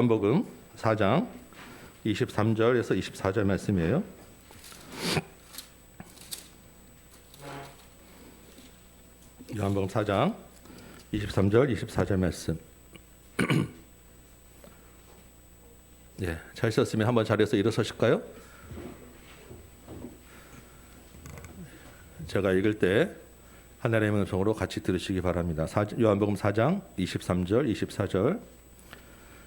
요한복음 4장 23절에서 24절 말씀이에요. 요한복음 4장 23절 24절 말씀. 예, 잘 썼으면 한번 자리에서 일어서실까요? 제가 읽을 때 하나님의 음성으로 같이 들으시기 바랍니다. 요한복음 4장 23절 24절.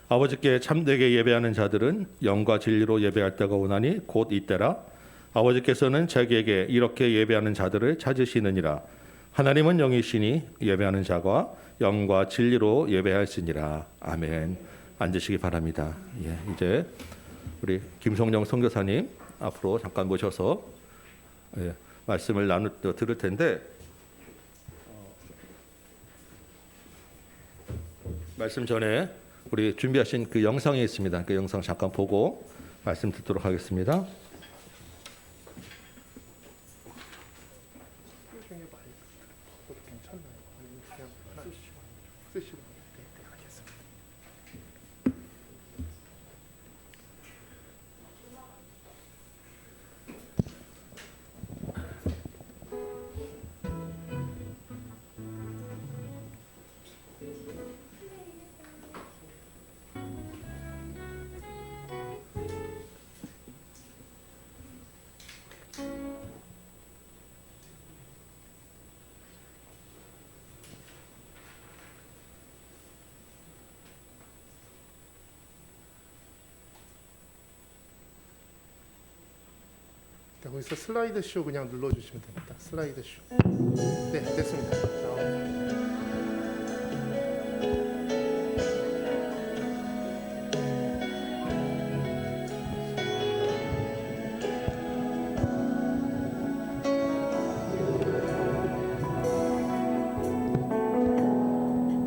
아버지께 참되게 예배하는 자들은 영과 진리로 예배할 때가 오나니 곧 이때라. 아버지께서는 자기에게 이렇게 예배하는 자들을 찾으시느니라. 하나님은 영이시니 예배하는 자가 영과 진리로 예배할지니라. 아멘. 앉으시기 바랍니다. 예, 이제 우리 김성령 선교사님 앞으로 잠깐 모셔서 말씀을 들을 텐데, 말씀 전에 우리 준비하신 그 영상이 있습니다. 그 영상 잠깐 보고 말씀 듣도록 하겠습니다. 거기서 슬라이드 쇼 그냥 눌러주시면 됩니다. 슬라이드 쇼. 네, 됐습니다.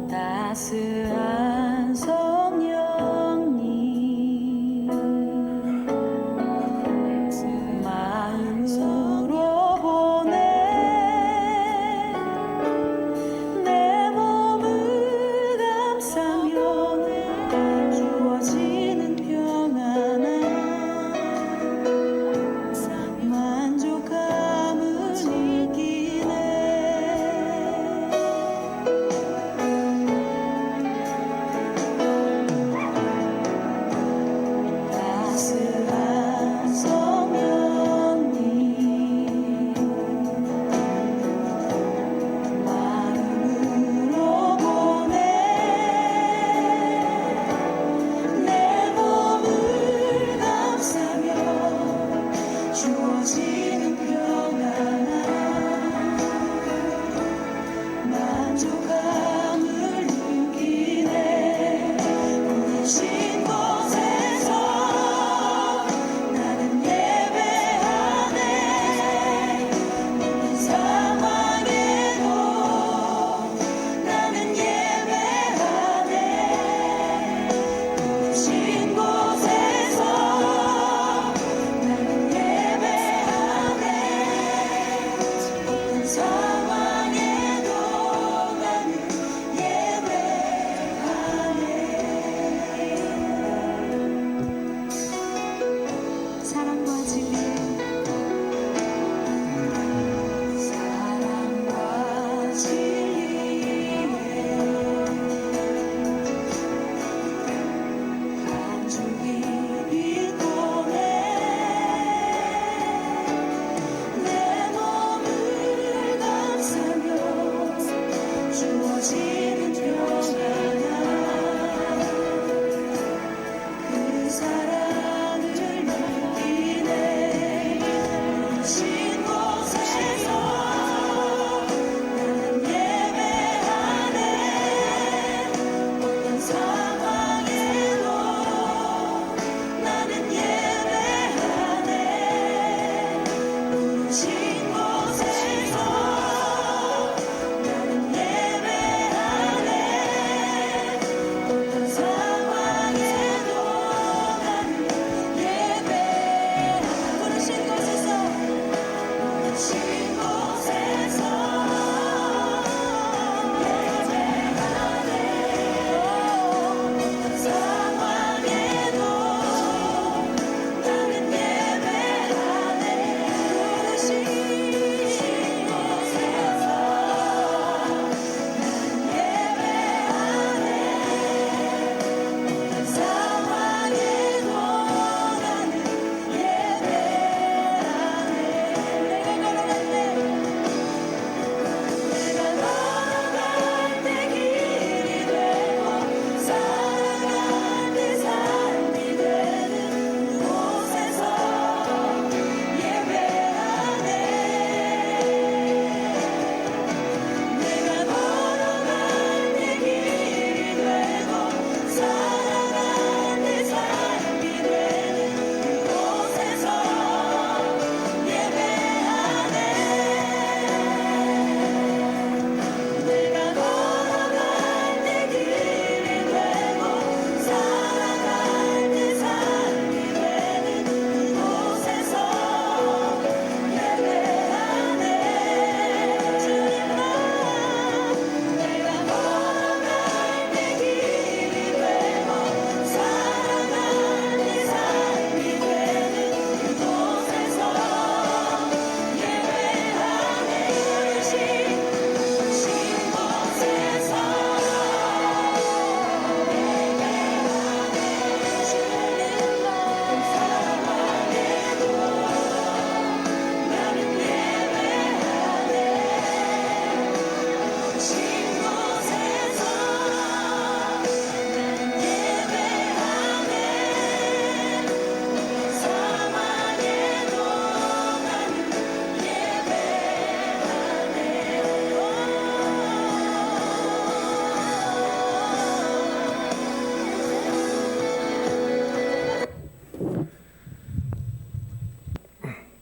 따스한 성령님 마음으로 보내 내 몸을 감싸며 주어지는 평안한 만족감을 느끼네. 따스한 성령님 마음으로 보내 내 몸을 감싸며 주어지는 평안한 만족감을 느끼네. 보내신 곳에서 나는 예배하네. 모든 상황에도 나는 예배하네. 보내신 곳에서 나는 예배하네. 모든 상황에도 나는 예배하네. 사랑과 진리 사랑과 진리에 한 줄기 빛보네 내 몸을 감싸며 주어지는 평안한 그 사랑을 느끼네. 보내신 곳에서 나는 예배하네. 어떤 상황에도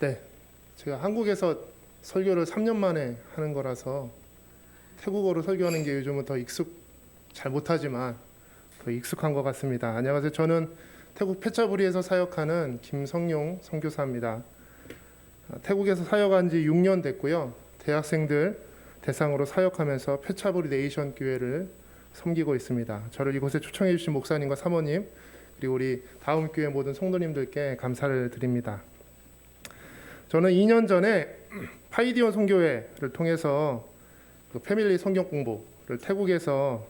네, 제가 한국에서 설교를 3년 만에 하는 거라서 태국어로 설교하는 게 요즘은 잘 못하지만 더 익숙한 것 같습니다. 안녕하세요. 저는 태국 페차부리에서 사역하는 김성용 선교사입니다. 태국에서 사역한 지 6년 됐고요. 대학생들 대상으로 사역하면서 페차부리 네이션 교회를 섬기고 있습니다. 저를 이곳에 초청해 주신 목사님과 사모님 그리고 우리 다음 교회 모든 성도님들께 감사를 드립니다. 저는 2년 전에 파이디온 선교회를 통해서 그 패밀리 성경 공부를 태국에서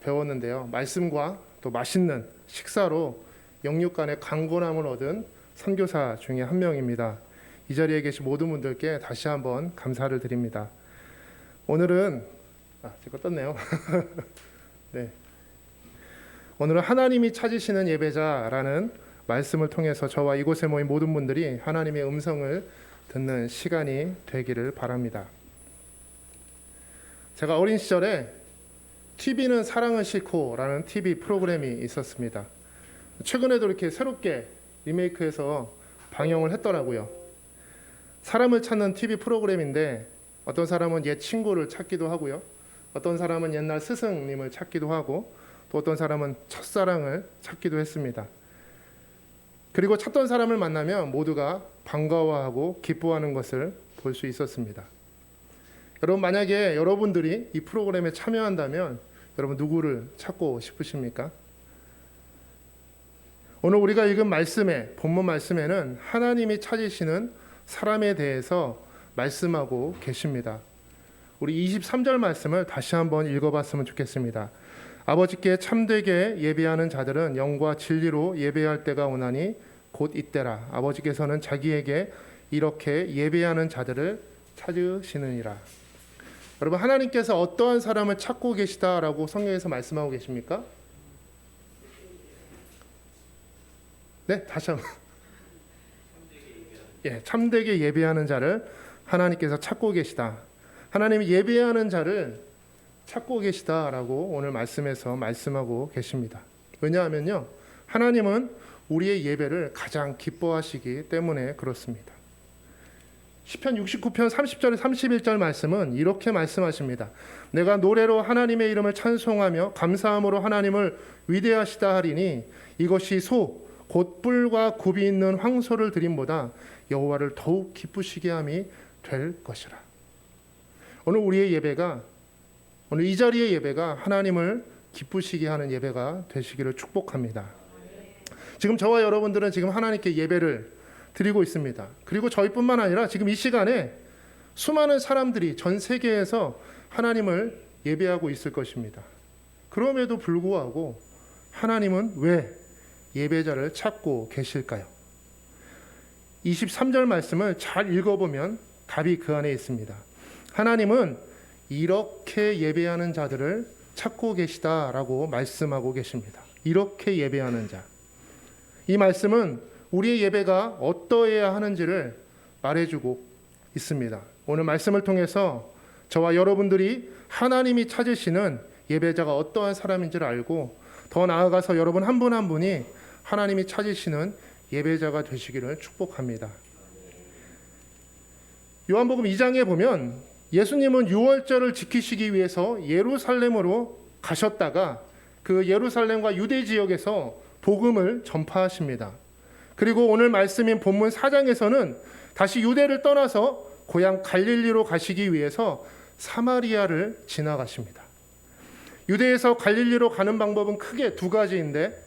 배웠는데요. 말씀과 또 맛있는 식사로 영육 간의 강건함을 얻은 선교사 중에 한 명입니다. 이 자리에 계신 모든 분들께 다시 한번 감사를 드립니다. 오늘은 제가 떴네요. 네. 오늘은 하나님이 찾으시는 예배자라는 말씀을 통해서 저와 이곳에 모인 모든 분들이 하나님의 음성을 듣는 시간이 되기를 바랍니다. 제가 어린 시절에 TV는 사랑은 싫고라는 TV 프로그램이 있었습니다. 최근에도 이렇게 새롭게 리메이크해서 방영을 했더라고요. 사람을 찾는 TV 프로그램인데 어떤 사람은 옛 친구를 찾기도 하고요. 어떤 사람은 옛날 스승님을 찾기도 하고 또 어떤 사람은 첫사랑을 찾기도 했습니다. 그리고 찾던 사람을 만나면 모두가 반가워하고 기뻐하는 것을 볼 수 있었습니다. 여러분 만약에 여러분들이 이 프로그램에 참여한다면 여러분 누구를 찾고 싶으십니까? 오늘 우리가 읽은 말씀에 본문 말씀에는 하나님이 찾으시는 사람에 대해서 말씀하고 계십니다. 우리 23절 말씀을 다시 한번 읽어봤으면 좋겠습니다. 아버지께 참되게 예배하는 자들은 영과 진리로 예배할 때가 오나니 곧 이때라. 아버지께서는 자기에게 이렇게 예배하는 자들을 찾으시느니라. 여러분 하나님께서 어떠한 사람을 찾고 계시다라고 성경에서 말씀하고 계십니까? 네, 다시 한번. 참되게 예배하는 자를 하나님께서 찾고 계시다. 하나님이 예배하는 자를 찾고 계시다라고 오늘 말씀에서 말씀하고 계십니다. 왜냐하면요, 하나님은 우리의 예배를 가장 기뻐하시기 때문에 그렇습니다. 시편 69편 30절에 31절 말씀은 이렇게 말씀하십니다. 내가 노래로 하나님의 이름을 찬송하며 감사함으로 하나님을 위대하시다 하리니 이것이 곧 뿔과 굽이 있는 황소를 드림보다 여호와를 더욱 기쁘시게 함이 될 것이라. 오늘 우리의 예배가, 오늘 이 자리의 예배가 하나님을 기쁘시게 하는 예배가 되시기를 축복합니다. 지금 저와 여러분들은 지금 하나님께 예배를 드리고 있습니다. 그리고 저희뿐만 아니라 지금 이 시간에 수많은 사람들이 전 세계에서 하나님을 예배하고 있을 것입니다. 그럼에도 불구하고 하나님은 왜 예배자를 찾고 계실까요? 23절 말씀을 잘 읽어보면 답이 그 안에 있습니다. 하나님은 이렇게 예배하는 자들을 찾고 계시다라고 말씀하고 계십니다. 이렇게 예배하는 자. 이 말씀은 우리의 예배가 어떠해야 하는지를 말해주고 있습니다. 오늘 말씀을 통해서 저와 여러분들이 하나님이 찾으시는 예배자가 어떠한 사람인지를 알고 더 나아가서 여러분 한 분 한 분이 하나님이 찾으시는 예배자가 되시기를 축복합니다. 요한복음 2장에 보면 예수님은 유월절을 지키시기 위해서 예루살렘으로 가셨다가 그 예루살렘과 유대 지역에서 복음을 전파하십니다. 그리고 오늘 말씀인 본문 4장에서는 다시 유대를 떠나서 고향 갈릴리로 가시기 위해서 사마리아를 지나가십니다. 유대에서 갈릴리로 가는 방법은 크게 두 가지인데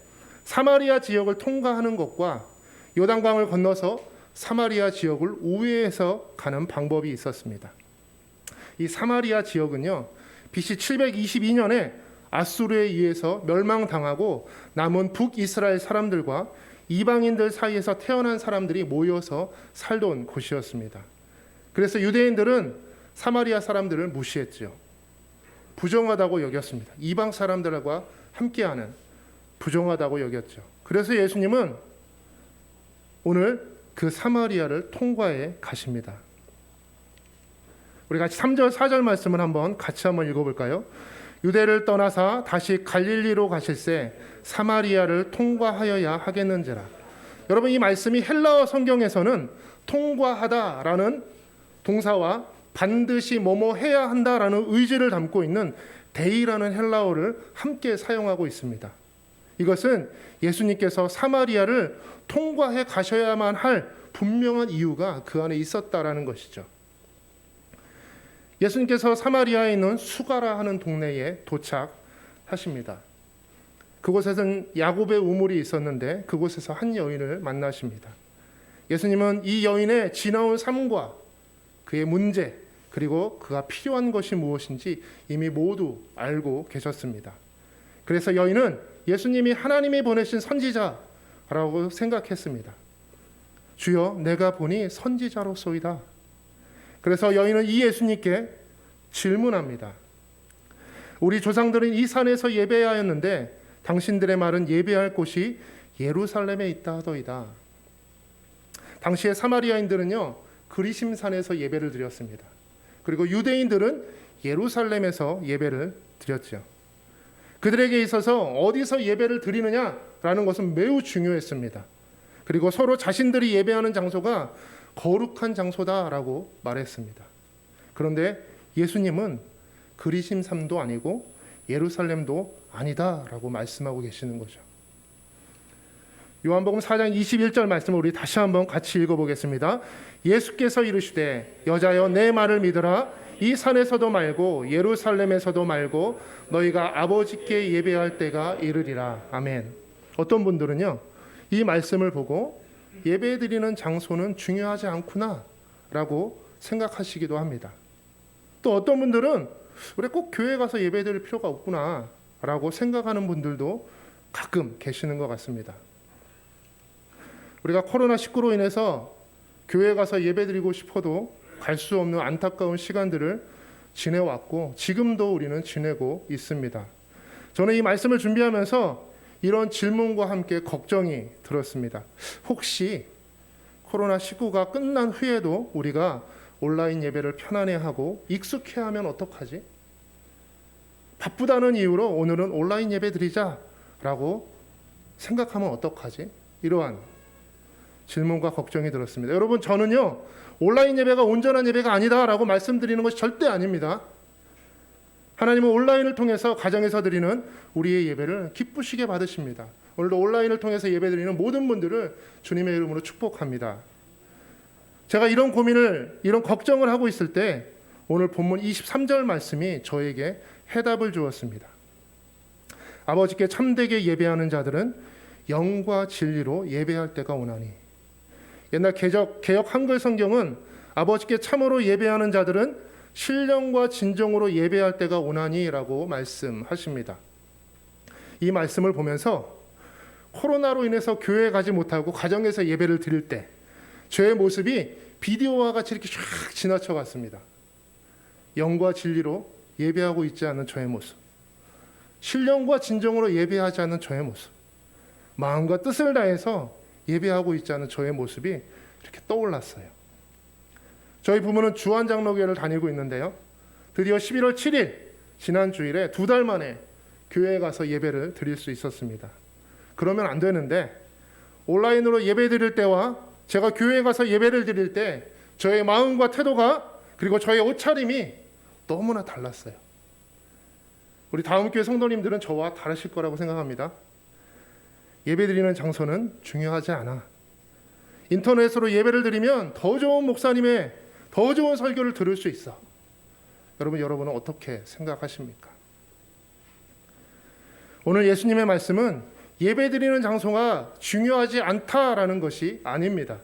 사마리아 지역을 통과하는 것과 요단강을 건너서 사마리아 지역을 우회해서 가는 방법이 있었습니다. 이 사마리아 지역은요, BC 722년에 아수르에 의해서 멸망당하고 남은 북이스라엘 사람들과 이방인들 사이에서 태어난 사람들이 모여서 살던 곳이었습니다. 그래서 유대인들은 사마리아 사람들을 무시했죠. 부정하다고 여겼습니다. 이방 사람들과 함께하는 부정하다고 여겼죠. 그래서 예수님은 오늘 그 사마리아를 통과해 가십니다. 우리 같이 3절 4절 말씀을 같이 한번 읽어볼까요? 유대를 떠나사 다시 갈릴리로 가실새 사마리아를 통과하여야 하겠는지라. 여러분, 이 말씀이 헬라어 성경에서는 통과하다라는 동사와 반드시 뭐뭐 해야 한다라는 의지를 담고 있는 데이라는 헬라어를 함께 사용하고 있습니다. 이것은 예수님께서 사마리아를 통과해 가셔야만 할 분명한 이유가 그 안에 있었다라는 것이죠. 예수님께서 사마리아에 있는 수가라 하는 동네에 도착하십니다. 그곳에는 야곱의 우물이 있었는데 그곳에서 한 여인을 만나십니다. 예수님은 이 여인의 지나온 삶과 그의 문제, 그리고 그가 필요한 것이 무엇인지 이미 모두 알고 계셨습니다. 그래서 여인은 예수님이 하나님이 보내신 선지자라고 생각했습니다. 주여, 내가 보니 선지자로소이다. 그래서 여인은 이 예수님께 질문합니다. 우리 조상들은 이 산에서 예배하였는데 당신들의 말은 예배할 곳이 예루살렘에 있다 하더이다. 당시에 사마리아인들은요, 그리심산에서 예배를 드렸습니다. 그리고 유대인들은 예루살렘에서 예배를 드렸죠. 그들에게 있어서 어디서 예배를 드리느냐라는 것은 매우 중요했습니다. 그리고 서로 자신들이 예배하는 장소가 거룩한 장소다라고 말했습니다. 그런데 예수님은 그리심산도 아니고 예루살렘도 아니다라고 말씀하고 계시는 거죠. 요한복음 4장 21절 말씀을 우리 다시 한번 같이 읽어보겠습니다. 예수께서 이르시되 여자여 내 말을 믿으라. 이 산에서도 말고 예루살렘에서도 말고 너희가 아버지께 예배할 때가 이르리라. 아멘. 어떤 분들은요, 이 말씀을 보고 예배드리는 장소는 중요하지 않구나 라고 생각하시기도 합니다. 또 어떤 분들은 우리 꼭 교회 가서 예배드릴 필요가 없구나 라고 생각하는 분들도 가끔 계시는 것 같습니다. 우리가 코로나19로 인해서 교회 가서 예배드리고 싶어도 갈 수 없는 안타까운 시간들을 지내왔고 지금도 우리는 지내고 있습니다. 저는 이 말씀을 준비하면서 이런 질문과 함께 걱정이 들었습니다. 혹시 코로나19가 끝난 후에도 우리가 온라인 예배를 편안해하고 익숙해하면 어떡하지? 바쁘다는 이유로 오늘은 온라인 예배 드리자라고 생각하면 어떡하지? 이러한 질문과 걱정이 들었습니다. 여러분, 저는요, 온라인 예배가 온전한 예배가 아니다라고 말씀드리는 것이 절대 아닙니다. 하나님은 온라인을 통해서 가정에서 드리는 우리의 예배를 기쁘시게 받으십니다. 오늘도 온라인을 통해서 예배드리는 모든 분들을 주님의 이름으로 축복합니다. 제가 이런 고민을, 이런 걱정을 하고 있을 때 오늘 본문 23절 말씀이 저에게 해답을 주었습니다. 아버지께 참되게 예배하는 자들은 영과 진리로 예배할 때가 오나니. 옛날 개역 한글 성경은 아버지께 참으로 예배하는 자들은 신령과 진정으로 예배할 때가 오나니라고 말씀하십니다. 이 말씀을 보면서 코로나로 인해서 교회에 가지 못하고 가정에서 예배를 드릴 때 저의 모습이 비디오와 같이 이렇게 쫙 지나쳐 갔습니다. 영과 진리로 예배하고 있지 않은 저의 모습, 신령과 진정으로 예배하지 않는 저의 모습, 마음과 뜻을 다해서 예배하고 있지 않은 저의 모습이 이렇게 떠올랐어요. 저희 부모는 주한장로교회를 다니고 있는데요, 드디어 11월 7일 지난 주일에 2달 만에 교회에 가서 예배를 드릴 수 있었습니다. 그러면 안 되는데 온라인으로 예배 드릴 때와 제가 교회에 가서 예배를 드릴 때 저의 마음과 태도가, 그리고 저의 옷차림이 너무나 달랐어요. 우리 다음 교회 성도님들은 저와 다르실 거라고 생각합니다. 예배드리는 장소는 중요하지 않아. 인터넷으로 예배를 드리면 더 좋은 목사님의 더 좋은 설교를 들을 수 있어. 여러분은 어떻게 생각하십니까? 오늘 예수님의 말씀은 예배드리는 장소가 중요하지 않다라는 것이 아닙니다.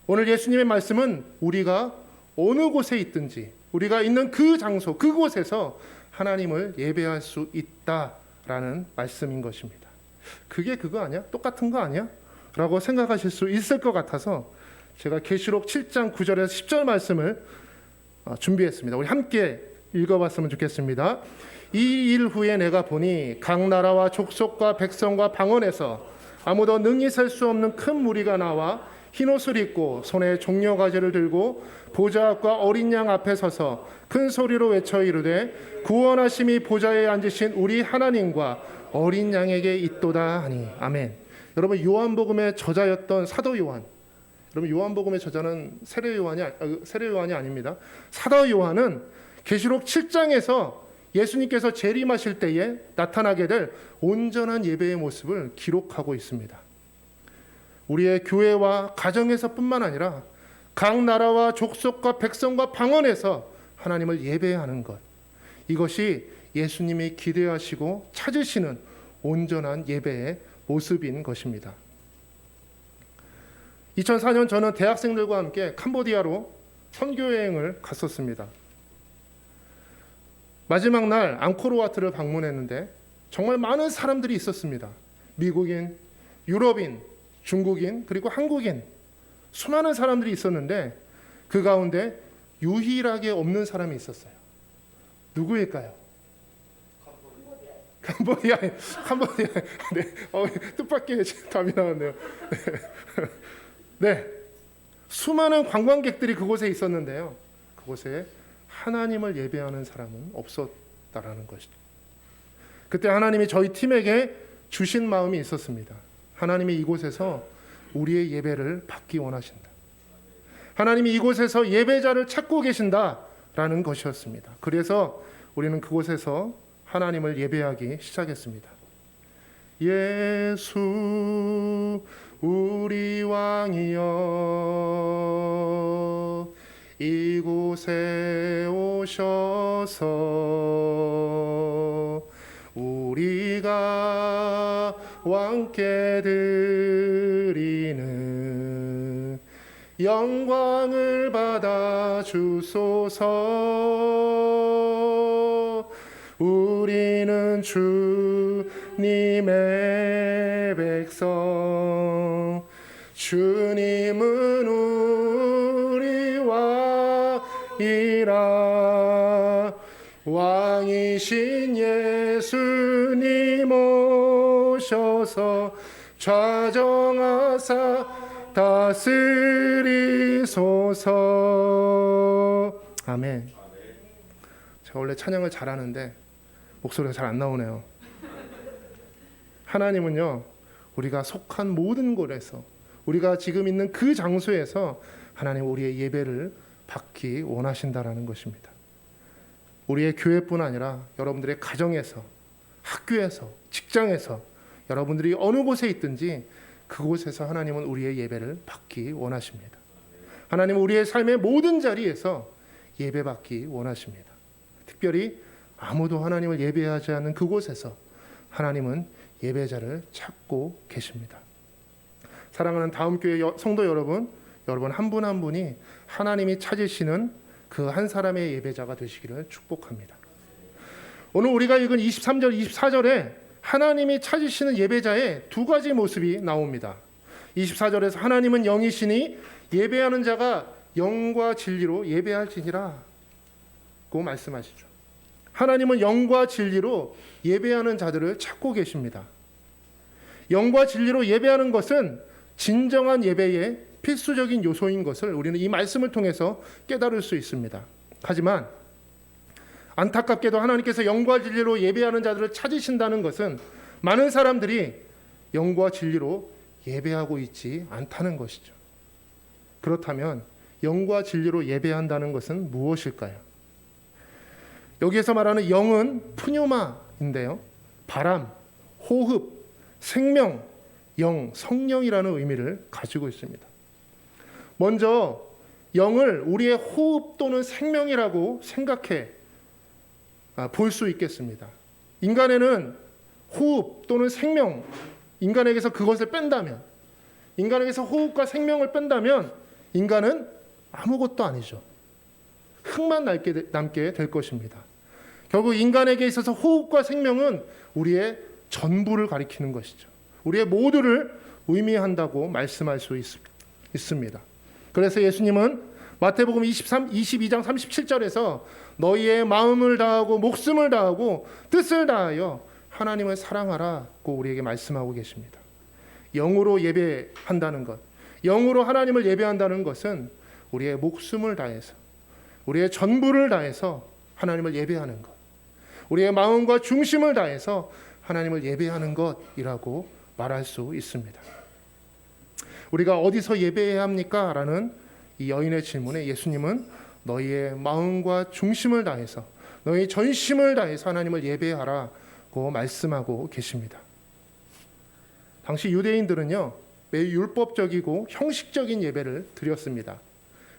오늘 예수님의 말씀은 우리가 어느 곳에 있든지 우리가 있는 그 장소, 그곳에서 하나님을 예배할 수 있다라는 말씀인 것입니다. 그게 그거 아니야? 똑같은 거 아니야? 라고 생각하실 수 있을 것 같아서 제가 계시록 7장 9절에서 10절 말씀을 준비했습니다. 우리 함께 읽어봤으면 좋겠습니다. 이 일 후에 내가 보니 각 나라와 족속과 백성과 방언에서 아무도 능히 셀 수 없는 큰 무리가 나와 흰옷을 입고 손에 종려가지를 들고 보좌 앞과 어린 양 앞에 서서 큰 소리로 외쳐 이르되 구원하심이 보좌에 앉으신 우리 하나님과 어린 양에게 있도다 하니. 아멘. 여러분 요한복음의 저자였던 사도 요한, 여러분 요한복음의 저자는 세례 요한이 아닙니다. 사도 요한은 계시록 7장에서 예수님께서 재림하실 때에 나타나게 될 온전한 예배의 모습을 기록하고 있습니다. 우리의 교회와 가정에서뿐만 아니라 각 나라와 족속과 백성과 방언에서 하나님을 예배하는 것, 이것이 예수님이 기대하시고 찾으시는 온전한 예배의 모습인 것입니다. 2004년 저는 대학생들과 함께 캄보디아로 선교여행을 갔었습니다. 마지막 날 앙코르와트를 방문했는데 정말 많은 사람들이 있었습니다. 미국인, 유럽인, 중국인, 그리고 한국인, 수많은 사람들이 있었는데 그 가운데 유일하게 없는 사람이 있었어요. 누구일까요? 캄보디아. 네, 뜻밖의 답이 나왔네요. 네, 수많은 관광객들이 그곳에 있었는데요. 그곳에 하나님을 예배하는 사람은 없었다라는 것이죠. 그때 하나님이 저희 팀에게 주신 마음이 있었습니다. 하나님이 이곳에서 우리의 예배를 받기 원하신다. 하나님이 이곳에서 예배자를 찾고 계신다라는 것이었습니다. 그래서 우리는 그곳에서 하나님을 예배하기 시작했습니다. 예수 우리 왕이여 이곳에 오셔서 우리가 왕께 드리는 영광을 받아 주소서. 우리는 주님의 백성, 주님은 우리 왕이라. 왕이신 예수님 오셔서 좌정하사 다스리소서. 아멘. 제가 원래 찬양을 잘하는데 목소리가 잘 안 나오네요. 하나님은요, 우리가 속한 모든 곳에서, 우리가 지금 있는 그 장소에서 하나님 우리의 예배를 받기 원하신다라는 것입니다. 우리의 교회뿐 아니라 여러분들의 가정에서, 학교에서, 직장에서, 여러분들이 어느 곳에 있든지 그곳에서 하나님은 우리의 예배를 받기 원하십니다. 하나님은 우리의 삶의 모든 자리에서 예배받기 원하십니다. 특별히 아무도 하나님을 예배하지 않는 그곳에서 하나님은 예배자를 찾고 계십니다. 사랑하는 다음교회 성도 여러분, 여러분 한 분 한 분이 하나님이 찾으시는 그 한 사람의 예배자가 되시기를 축복합니다. 오늘 우리가 읽은 23절, 24절에 하나님이 찾으시는 예배자의 두 가지 모습이 나옵니다. 24절에서 하나님은 영이시니 예배하는 자가 영과 진리로 예배할지니라 고 말씀하시죠. 하나님은 영과 진리로 예배하는 자들을 찾고 계십니다. 영과 진리로 예배하는 것은 진정한 예배의 필수적인 요소인 것을 우리는 이 말씀을 통해서 깨달을 수 있습니다. 하지만 안타깝게도 하나님께서 영과 진리로 예배하는 자들을 찾으신다는 것은 많은 사람들이 영과 진리로 예배하고 있지 않다는 것이죠. 그렇다면 영과 진리로 예배한다는 것은 무엇일까요? 여기에서 말하는 영은 푸뉴마인데요, 바람, 호흡, 생명, 영, 성령이라는 의미를 가지고 있습니다. 먼저 영을 우리의 호흡 또는 생명이라고 생각해 볼 수 있겠습니다. 인간에는 호흡 또는 생명, 인간에게서 그것을 뺀다면, 인간에게서 호흡과 생명을 뺀다면 인간은 아무것도 아니죠. 흙만 남게 될 것입니다. 결국 인간에게 있어서 호흡과 생명은 우리의 전부를 가리키는 것이죠. 우리의 모두를 의미한다고 말씀할 수 있습니다. 그래서 예수님은 마태복음 22장 37절에서 너희의 마음을 다하고 목숨을 다하고 뜻을 다하여 하나님을 사랑하라고 우리에게 말씀하고 계십니다. 영으로 예배한다는 것, 영으로 하나님을 예배한다는 것은 우리의 목숨을 다해서, 우리의 전부를 다해서 하나님을 예배하는 것, 우리의 마음과 중심을 다해서 하나님을 예배하는 것이라고 말할 수 있습니다. 우리가 어디서 예배해야 합니까? 라는 이 여인의 질문에 예수님은 너희의 마음과 중심을 다해서 너희 전심을 다해서 하나님을 예배하라고 말씀하고 계십니다. 당시 유대인들은요, 매우 율법적이고 형식적인 예배를 드렸습니다.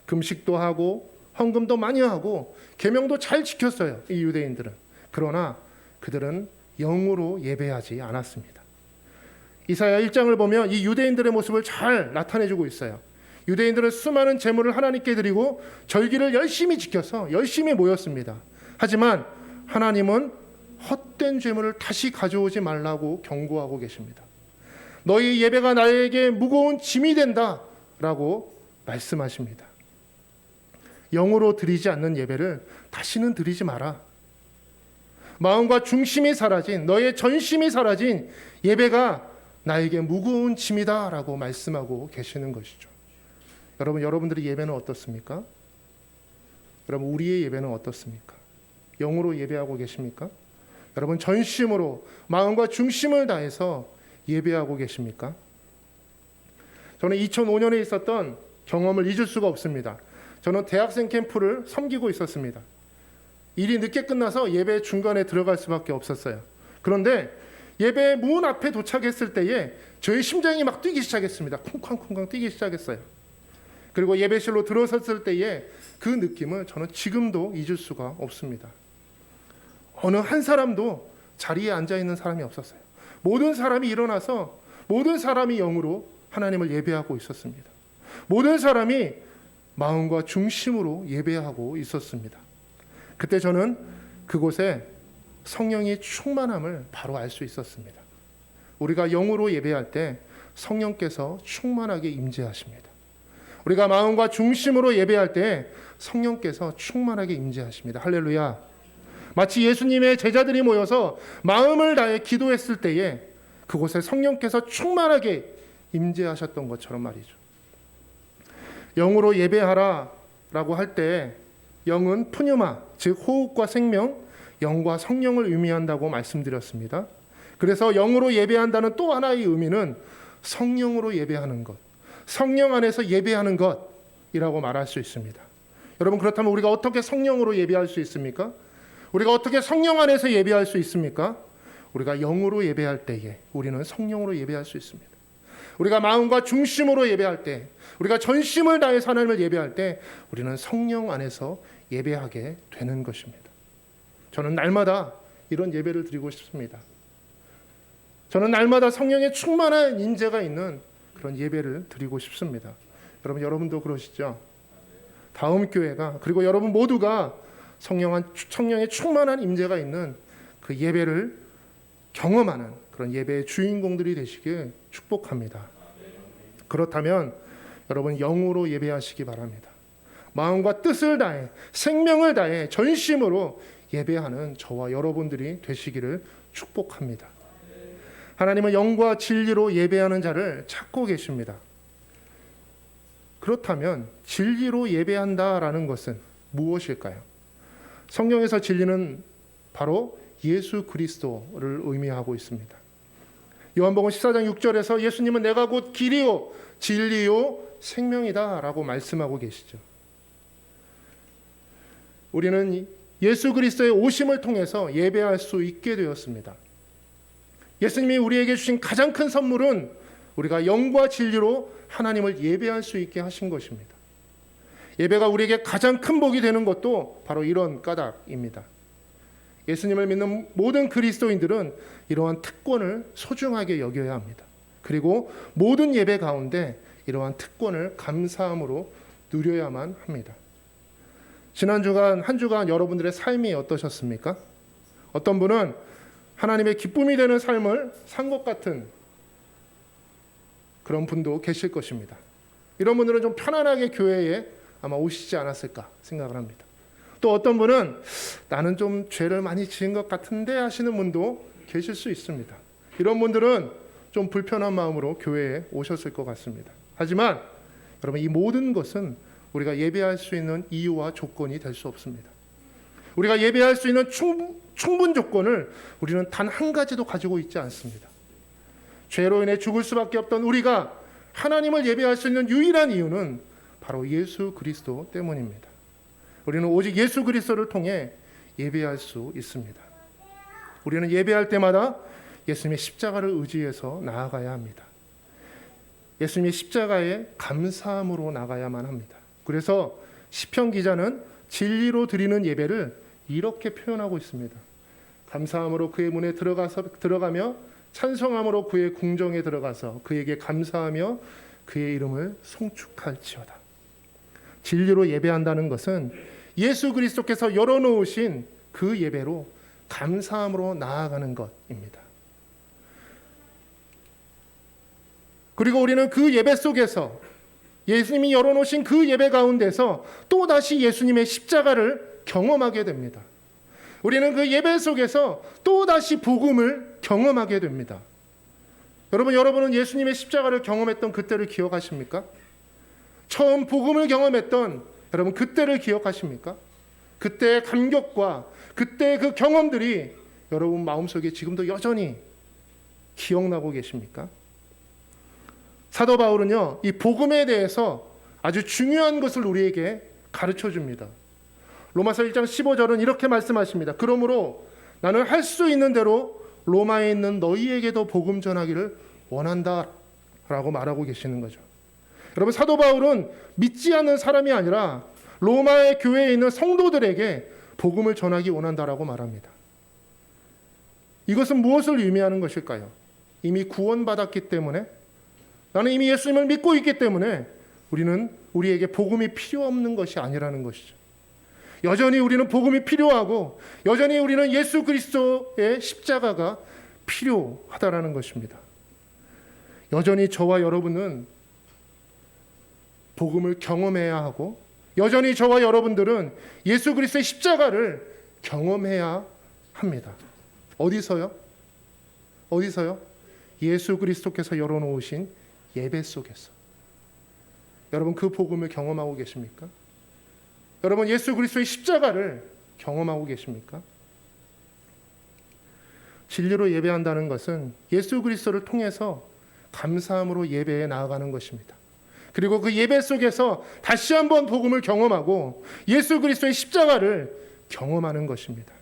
금식도 하고 헌금도 많이 하고 계명도 잘 지켰어요, 이 유대인들은. 그러나 그들은 영으로 예배하지 않았습니다. 이사야 1장을 보면 이 유대인들의 모습을 잘 나타내주고 있어요. 유대인들은 수많은 제물을 하나님께 드리고 절기를 열심히 지켜서 열심히 모였습니다. 하지만 하나님은 헛된 제물을 다시 가져오지 말라고 경고하고 계십니다. 너희 예배가 나에게 무거운 짐이 된다라고 말씀하십니다. 영으로 드리지 않는 예배를 다시는 드리지 마라. 마음과 중심이 사라진, 너의 전심이 사라진 예배가 나에게 무거운 짐이다라고 말씀하고 계시는 것이죠. 여러분들의 예배는 어떻습니까? 여러분, 우리의 예배는 어떻습니까? 영으로 예배하고 계십니까? 여러분, 전심으로 마음과 중심을 다해서 예배하고 계십니까? 저는 2005년에 있었던 경험을 잊을 수가 없습니다. 저는 대학생 캠프를 섬기고 있었습니다. 일이 늦게 끝나서 예배 중간에 들어갈 수밖에 없었어요. 그런데 예배 문 앞에 도착했을 때에 저의 심장이 막 뛰기 시작했습니다. 쿵쾅쿵쾅 뛰기 시작했어요. 그리고 예배실로 들어섰을 때에 그 느낌을 저는 지금도 잊을 수가 없습니다. 어느 한 사람도 자리에 앉아있는 사람이 없었어요. 모든 사람이 일어나서 모든 사람이 영으로 하나님을 예배하고 있었습니다. 모든 사람이 마음과 중심으로 예배하고 있었습니다. 그때 저는 그곳에 성령의 충만함을 바로 알 수 있었습니다. 우리가 영으로 예배할 때 성령께서 충만하게 임재하십니다. 우리가 마음과 중심으로 예배할 때 성령께서 충만하게 임재하십니다. 할렐루야. 마치 예수님의 제자들이 모여서 마음을 다해 기도했을 때에 그곳에 성령께서 충만하게 임재하셨던 것처럼 말이죠. 영으로 예배하라라고 할 때 영은 푸뉴마, 즉 호흡과 생명, 영과 성령을 의미한다고 말씀드렸습니다. 그래서 영으로 예배한다는 또 하나의 의미는 성령으로 예배하는 것, 성령 안에서 예배하는 것이라고 말할 수 있습니다. 여러분, 그렇다면 우리가 어떻게 성령으로 예배할 수 있습니까? 우리가 어떻게 성령 안에서 예배할 수 있습니까? 우리가 영으로 예배할 때에 우리는 성령으로 예배할 수 있습니다. 우리가 마음과 중심으로 예배할 때, 우리가 전심을 다해서 하나님을 예배할 때 우리는 성령 안에서 예배하게 되는 것입니다. 저는 날마다 이런 예배를 드리고 싶습니다. 저는 날마다 성령의 충만한 인재가 있는 그런 예배를 드리고 싶습니다. 여러분도 그러시죠? 다음 교회가, 그리고 여러분 모두가 성령의 충만한 임재가 있는 그 예배를 경험하는 그런 예배의 주인공들이 되시길 축복합니다. 그렇다면 여러분, 영으로 예배하시기 바랍니다. 마음과 뜻을 다해, 생명을 다해 전심으로 예배하는 저와 여러분들이 되시기를 축복합니다. 하나님은 영과 진리로 예배하는 자를 찾고 계십니다. 그렇다면 진리로 예배한다라는 것은 무엇일까요? 성경에서 진리는 바로 예수 그리스도를 의미하고 있습니다. 요한복음 14장 6절에서 예수님은 내가 곧 길이요 진리요 생명이다 라고 말씀하고 계시죠. 우리는 예수 그리스도의 오심을 통해서 예배할 수 있게 되었습니다. 예수님이 우리에게 주신 가장 큰 선물은 우리가 영과 진리로 하나님을 예배할 수 있게 하신 것입니다. 예배가 우리에게 가장 큰 복이 되는 것도 바로 이런 까닭입니다. 예수님을 믿는 모든 그리스도인들은 이러한 특권을 소중하게 여겨야 합니다. 그리고 모든 예배 가운데 이러한 특권을 감사함으로 누려야만 합니다. 지난 주간 한 주간 여러분들의 삶이 어떠셨습니까? 어떤 분은 하나님의 기쁨이 되는 삶을 산 것 같은 그런 분도 계실 것입니다. 이런 분들은 좀 편안하게 교회에 아마 오시지 않았을까 생각을 합니다. 또 어떤 분은 나는 좀 죄를 많이 지은 것 같은데 하시는 분도 계실 수 있습니다. 이런 분들은 좀 불편한 마음으로 교회에 오셨을 것 같습니다. 하지만 여러분, 이 모든 것은 우리가 예배할 수 있는 이유와 조건이 될 수 없습니다. 우리가 예배할 수 있는 충분 조건을 우리는 단 한 가지도 가지고 있지 않습니다. 죄로 인해 죽을 수밖에 없던 우리가 하나님을 예배할 수 있는 유일한 이유는 바로 예수 그리스도 때문입니다. 우리는 오직 예수 그리스도를 통해 예배할 수 있습니다. 우리는 예배할 때마다 예수님의 십자가를 의지해서 나아가야 합니다. 예수님의 십자가에 감사함으로 나가야만 합니다. 그래서 시편 기자는 진리로 드리는 예배를 이렇게 표현하고 있습니다. 감사함으로 그의 문에 들어가며 찬송함으로 그의 궁정에 들어가서 그에게 감사하며 그의 이름을 송축할지어다. 진리로 예배한다는 것은 예수 그리스도께서 열어놓으신 그 예배로 감사함으로 나아가는 것입니다. 그리고 우리는 그 예배 속에서 예수님이 열어놓으신 그 예배 가운데서 또다시 예수님의 십자가를 경험하게 됩니다. 우리는 그 예배 속에서 또다시 복음을 경험하게 됩니다. 여러분은 예수님의 십자가를 경험했던 그때를 기억하십니까? 처음 복음을 경험했던 여러분 그때를 기억하십니까? 그때의 감격과 그때의 그 경험들이 여러분 마음속에 지금도 여전히 기억나고 계십니까? 사도 바울은요, 이 복음에 대해서 아주 중요한 것을 우리에게 가르쳐 줍니다. 로마서 1장 15절은 이렇게 말씀하십니다. 그러므로 나는 할 수 있는 대로 로마에 있는 너희에게도 복음 전하기를 원한다 라고 말하고 계시는 거죠. 여러분, 사도 바울은 믿지 않는 사람이 아니라 로마의 교회에 있는 성도들에게 복음을 전하기 원한다라고 말합니다. 이것은 무엇을 의미하는 것일까요? 이미 구원받았기 때문에, 나는 이미 예수님을 믿고 있기 때문에 우리에게 복음이 필요 없는 것이 아니라는 것이죠. 여전히 우리는 복음이 필요하고 여전히 우리는 예수 그리스도의 십자가가 필요하다라는 것입니다. 여전히 저와 여러분은 복음을 경험해야 하고 여전히 저와 여러분들은 예수 그리스도의 십자가를 경험해야 합니다. 어디서요? 예수 그리스도께서 열어놓으신 예배 속에서. 여러분 그 복음을 경험하고 계십니까? 여러분 예수 그리스도의 십자가를 경험하고 계십니까? 진리로 예배한다는 것은 예수 그리스도를 통해서 감사함으로 예배에 나아가는 것입니다. 그리고 그 예배 속에서 다시 한번 복음을 경험하고 예수 그리스도의 십자가를 경험하는 것입니다.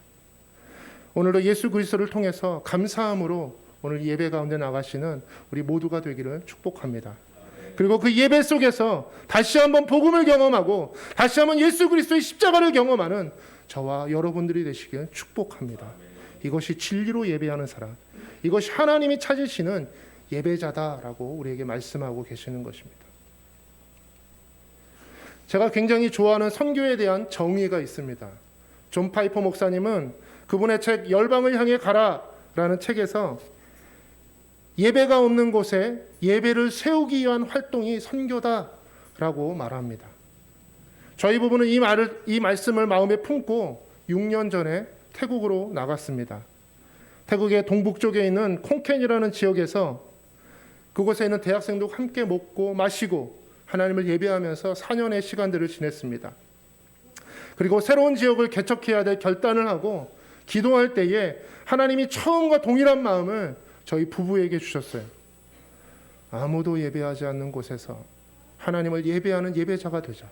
오늘도 예수 그리스도를 통해서 감사함으로 오늘 예배 가운데 나가시는 우리 모두가 되기를 축복합니다. 그리고 그 예배 속에서 다시 한번 복음을 경험하고 다시 한번 예수 그리스도의 십자가를 경험하는 저와 여러분들이 되시길 축복합니다. 이것이 진리로 예배하는 사람, 이것이 하나님이 찾으시는 예배자다라고 우리에게 말씀하고 계시는 것입니다. 제가 굉장히 좋아하는 선교에 대한 정의가 있습니다. 존 파이퍼 목사님은 그분의 책 열방을 향해 가라라는 책에서 예배가 없는 곳에 예배를 세우기 위한 활동이 선교다라고 말합니다. 저희 부부는 이 말씀을 마음에 품고 6년 전에 태국으로 나갔습니다. 태국의 동북쪽에 있는 콩켄이라는 지역에서 그곳에 있는 대학생도 함께 먹고 마시고 하나님을 예배하면서 4년의 시간들을 지냈습니다. 그리고 새로운 지역을 개척해야 될 결단을 하고 기도할 때에 하나님이 처음과 동일한 마음을 저희 부부에게 주셨어요. 아무도 예배하지 않는 곳에서 하나님을 예배하는 예배자가 되자.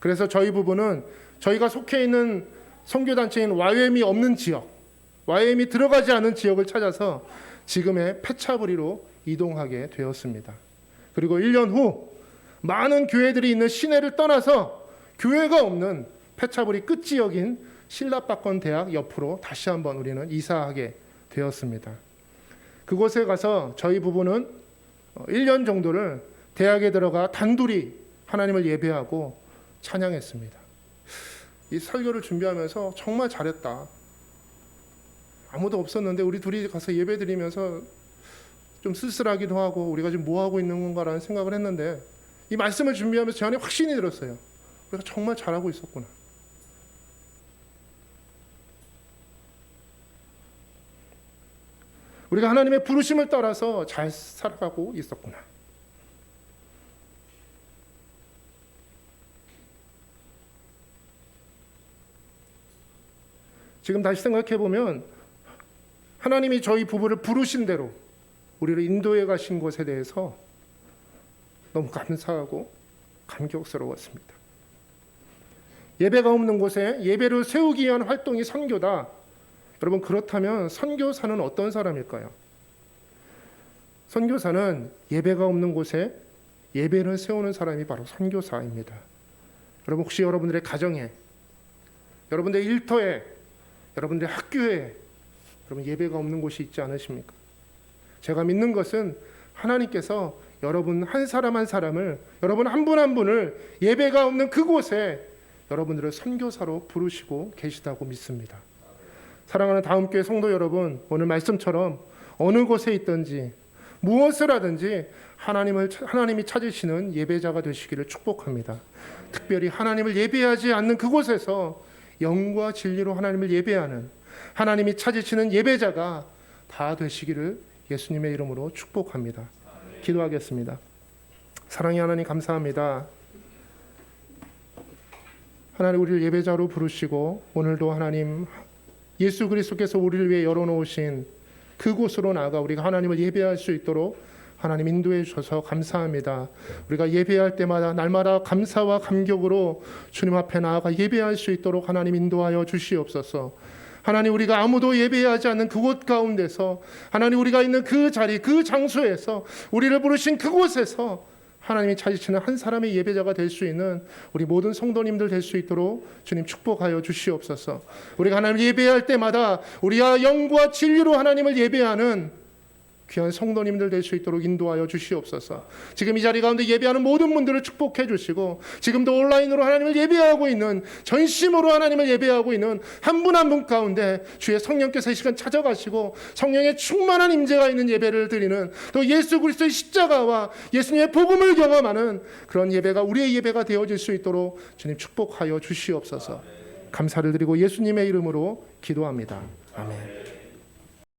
그래서 저희 부부는 저희가 속해 있는 선교단체인 YM이 없는 지역, YM이 들어가지 않은 지역을 찾아서 지금의 페차부리로 이동하게 되었습니다. 그리고 1년 후 많은 교회들이 있는 시내를 떠나서 교회가 없는 페차부리 끝지역인 신라빠권 대학 옆으로 다시 한번 우리는 이사하게 되었습니다. 그곳에 가서 저희 부부는 1년 정도를 대학에 들어가 단둘이 하나님을 예배하고 찬양했습니다. 이 설교를 준비하면서 정말 잘했다. 아무도 없었는데 우리 둘이 가서 예배 드리면서 좀 쓸쓸하기도 하고 우리가 지금 뭐 하고 있는 건가라는 생각을 했는데 이 말씀을 준비하면서 제 안에 확신이 들었어요. 우리가 정말 잘하고 있었구나. 우리가 하나님의 부르심을 따라서 잘 살아가고 있었구나. 지금 다시 생각해 보면 하나님이 저희 부부를 부르신 대로 우리를 인도해 가신 것에 대해서 너무 감사하고 감격스러웠습니다. 예배가 없는 곳에 예배를 세우기 위한 활동이 선교다. 여러분, 그렇다면 선교사는 어떤 사람일까요? 선교사는 예배가 없는 곳에 예배를 세우는 사람이 바로 선교사입니다. 여러분, 혹시 여러분들의 가정에, 여러분들의 일터에, 여러분들의 학교에 여러분 예배가 없는 곳이 있지 않으십니까? 제가 믿는 것은 하나님께서 여러분 한 사람 한 사람을, 여러분 한 분 한 분을 예배가 없는 그곳에 여러분들을 선교사로 부르시고 계시다고 믿습니다. 사랑하는 다음교회 성도 여러분, 오늘 말씀처럼 어느 곳에 있든지 무엇을 하든지 하나님이 찾으시는 예배자가 되시기를 축복합니다. 특별히 하나님을 예배하지 않는 그곳에서 영과 진리로 하나님을 예배하는, 하나님이 찾으시는 예배자가 다 되시기를 예수님의 이름으로 축복합니다. 기도하겠습니다. 사랑의 하나님, 감사합니다. 하나님, 우리를 예배자로 부르시고 오늘도 하나님 예수 그리스도께서 우리를 위해 열어놓으신 그곳으로 나아가 우리가 하나님을 예배할 수 있도록 하나님 인도해 주셔서 감사합니다. 우리가 예배할 때마다 날마다 감사와 감격으로 주님 앞에 나아가 예배할 수 있도록 하나님 인도하여 주시옵소서. 하나님, 우리가 아무도 예배하지 않는 그곳 가운데서, 하나님 우리가 있는 그 자리, 그 장소에서, 우리를 부르신 그곳에서 하나님이 찾으시는 한 사람의 예배자가 될 수 있는 우리 모든 성도님들 될 수 있도록 주님 축복하여 주시옵소서. 우리가 하나님을 예배할 때마다 우리가 영과 진리로 하나님을 예배하는 귀한 성도님들 될 수 있도록 인도하여 주시옵소서. 지금 이 자리 가운데 예배하는 모든 분들을 축복해 주시고, 지금도 온라인으로 하나님을 예배하고 있는, 전심으로 하나님을 예배하고 있는 한 분 한 분 가운데 주의 성령께서 이 시간 찾아가시고 성령의 충만한 임재가 있는 예배를 드리는, 또 예수 그리스도의 십자가와 예수님의 복음을 경험하는 그런 예배가 우리의 예배가 되어질 수 있도록 주님 축복하여 주시옵소서. 감사를 드리고 예수님의 이름으로 기도합니다. 아멘.